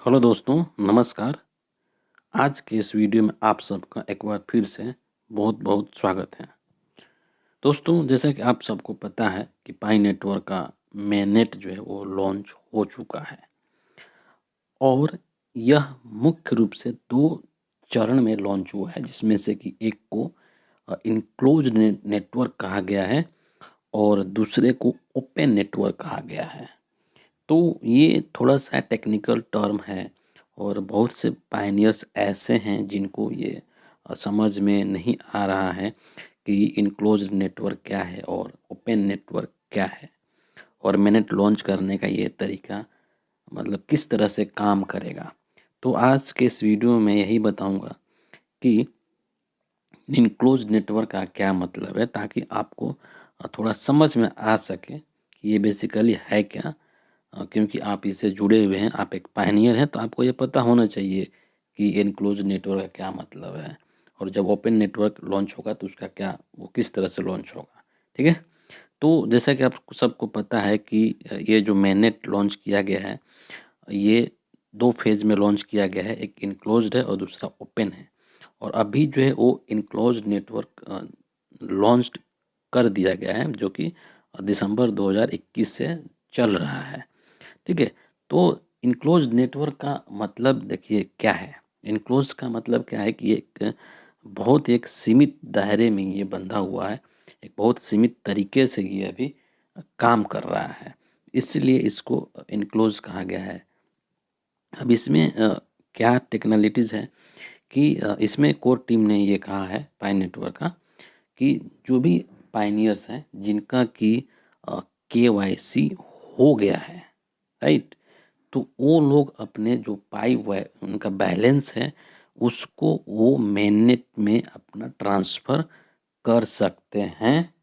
Hello दोस्तों, नमस्कार। आज के इस वीडियो में आप सबका एक बार फिर से बहुत स्वागत है। दोस्तों, जैसा कि आप सबको पता है कि पाई नेटवर्क का मेननेट जो है वो लॉन्च हो चुका है और यह मुख्य रूप से 2 चरण में लॉन्च हुआ है, जिसमें से कि एक को इनक्लोज्ड नेटवर्क कहा गया है और दूसरे को ओपन नेटवर्क कहा गया है। तो ये थोड़ा-सा टेक्निकल टर्म है और बहुत से पायनियर्स ऐसे हैं जिनको ये समझ में नहीं आ रहा है कि इनक्लोज्ड नेटवर्क क्या है और ओपन नेटवर्क क्या है और मिनट लॉन्च करने का ये तरीका मतलब किस तरह से काम करेगा। तो आज के इस वीडियो में यही बताऊंगा कि इनक्लोज्ड नेटवर्क का क्या मतलब है, ताकि आपको थोड़ा समझ में आ सके कि ये बेसिकली है क्या। क्योंकि आप इससे जुड़े हुए हैं, आप एक पायनियर हैं, तो आपको ये पता होना चाहिए कि इनक्लोज्ड नेटवर्क का क्या मतलब है और जब ओपन नेटवर्क लॉन्च होगा तो उसका क्या, वो किस तरह से लॉन्च होगा। ठीक है। तो जैसा कि आप सबको पता है कि ये जो मैननेट लॉन्च किया गया है, ये 2 फेज़ में लॉन्च किया गया है। एक इनक्लोज्ड है और दूसरा ओपन है। और अभी जो है वो इनक्लोज्ड नेटवर्क लॉन्च्ड कर दिया गया है, जो कि दिसंबर 2021 से चल रहा है। ठीक है। तो इनक्लोज्ड नेटवर्क का मतलब देखिए क्या है। इनक्लोज का मतलब क्या है कि एक बहुत एक सीमित दायरे में ये बंधा हुआ है, एक बहुत सीमित तरीके से ये अभी काम कर रहा है, इसलिए इसको इनक्लोज कहा गया है। अब इसमें क्या टेक्नोलॉजीज़ है कि इसमें कोर टीम ने ये कहा है पाई नेटवर्क का कि जो भी पायनियर्स हैं जिनका कि केवाईसी हो गया है, राइट, तो वो लोग अपने जो पाई उनका बैलेंस है उसको वो मेननेट में अपना ट्रांसफ़र कर सकते हैं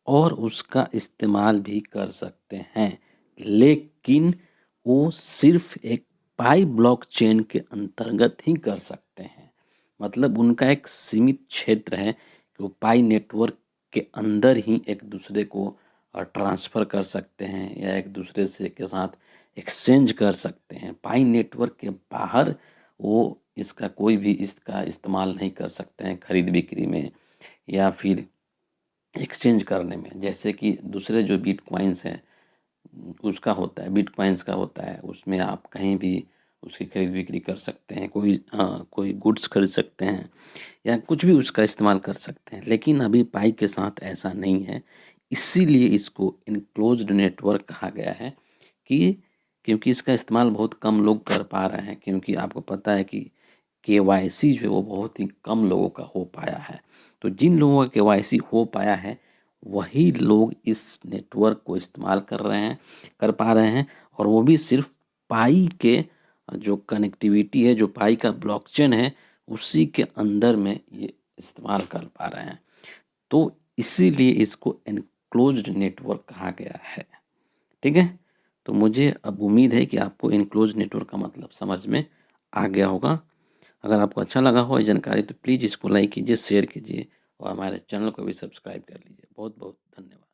और उसका इस्तेमाल भी कर सकते हैं, लेकिन वो सिर्फ एक पाई ब्लॉकचेन के अंतर्गत ही कर सकते हैं। मतलब उनका एक सीमित क्षेत्र है कि वो पाई नेटवर्क के अंदर ही एक दूसरे को ट्रांसफ़र कर सकते हैं या एक दूसरे से के साथ एक्सचेंज कर सकते हैं। पाई नेटवर्क के बाहर वो इसका कोई भी इसका इस्तेमाल नहीं कर सकते हैं खरीद बिक्री में या फिर एक्सचेंज करने में। जैसे कि दूसरे जो बिटकॉइंस हैं उसका होता है, बिटकॉइंस का होता है, उसमें आप कहीं भी उसकी खरीद बिक्री कर सकते हैं, कोई गुड्स खरीद सकते हैं या कुछ भी उसका इस्तेमाल कर सकते हैं। लेकिन अभी पाई के साथ ऐसा नहीं है, इसीलिए इसको इनक्लोज्ड नेटवर्क कहा गया है कि क्योंकि इसका इस्तेमाल बहुत कम लोग कर पा रहे हैं, क्योंकि आपको पता है कि केवाईसी जो है वो बहुत ही कम लोगों का हो पाया है। तो जिन लोगों का केवाईसी हो पाया है वही लोग इस नेटवर्क को इस्तेमाल कर पा रहे हैं और वो भी सिर्फ पाई के जो कनेक्टिविटी है, जो पाई का ब्लॉकचेन है, उसी के अंदर में ये इस्तेमाल कर पा रहे हैं। तो इसीलिए इसको एनक्लोज्ड नेटवर्क कहा गया है। ठीक है। तो मुझे अब उम्मीद है कि आपको एनक्लोज्ड नेटवर्क का मतलब समझ में आ गया होगा। अगर आपको अच्छा लगा हो ये जानकारी तो प्लीज़ इसको लाइक कीजिए, शेयर कीजिए और हमारे चैनल को भी सब्सक्राइब कर लीजिए। बहुत बहुत धन्यवाद।